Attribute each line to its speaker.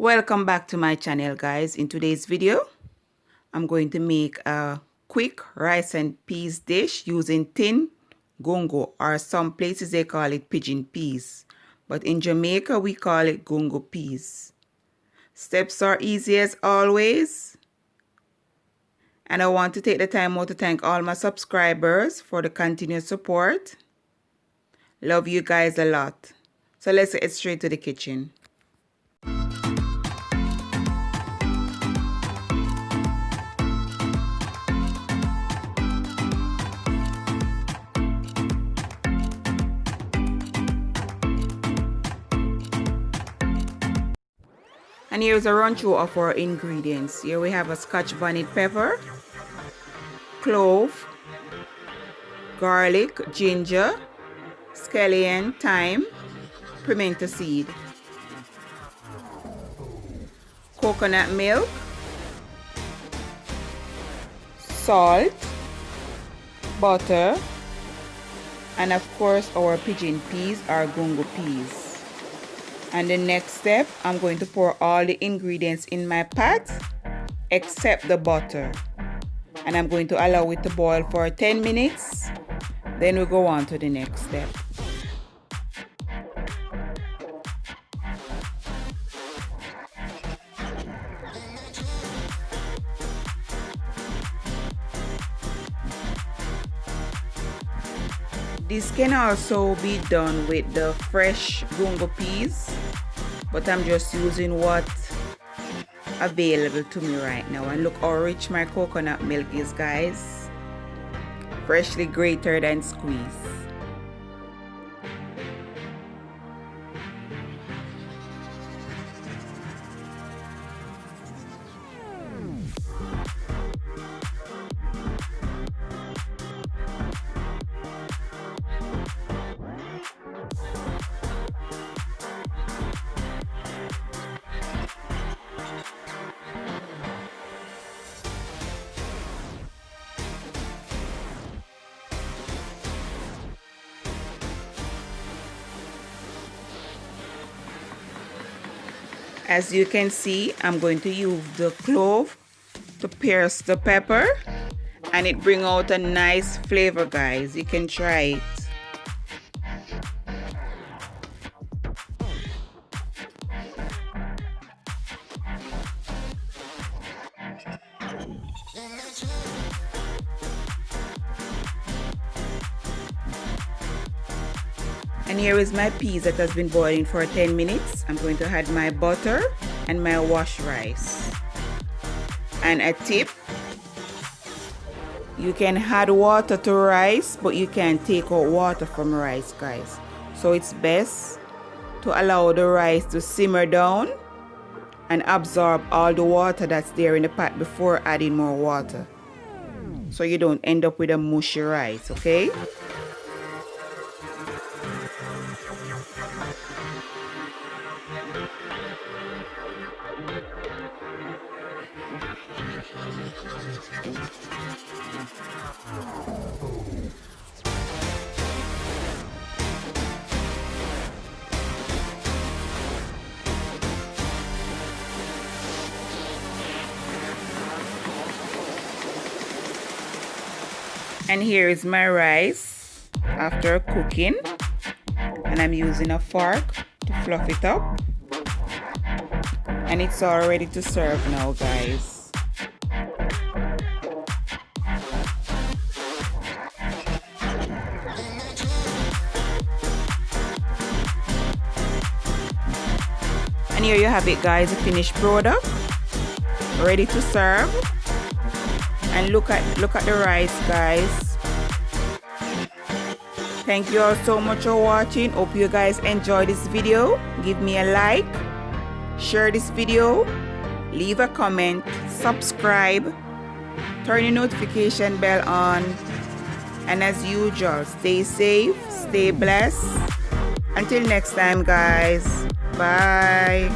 Speaker 1: Welcome back to my channel, guys. In today's video I'm going to make a quick rice and peas dish using tin gungo, or some places they call it pigeon peas, but in Jamaica we call it gungo peas. Steps are easy as always, and I want to take the time out to thank all my subscribers for the continued support. Love you guys a lot. So let's get straight to the kitchen. And here's a run through of our ingredients. Here we have a Scotch bonnet pepper, clove, garlic, ginger, scallion, thyme, pimento seed, coconut milk, salt, butter, and of course our pigeon peas or gungo peas. And the next step, I'm going to pour all the ingredients in my pot except the butter, and I'm going to allow it to boil for 10 minutes. Then we go on to the next step. This can also be done with the fresh gungo peas, but I'm just using what's available to me right now. And look how rich my coconut milk is, guys. Freshly grated and squeezed. As you can see, I'm going to use the clove to pierce the pepper, and it brings out a nice flavor, guys. You can try it. And here is my peas that has been boiling for 10 minutes. I'm going to add my butter and my washed rice. And a tip, you can add water to rice, but you can take out water from rice, guys. So it's best to allow the rice to simmer down and absorb all the water that's there in the pot before adding more water, so you don't end up with a mushy rice, okay? And here is my rice after cooking, and I'm using a fork to fluff it up, and it's all ready to serve now, guys. And here you have it, guys, the finished product ready to serve. And look at the rice, guys. Thank you all so much for watching. Hope you guys enjoy this video. Give me a like, share this video, leave a comment, subscribe, turn your notification bell on, and as usual, stay safe, stay blessed. Until next time, guys. Bye.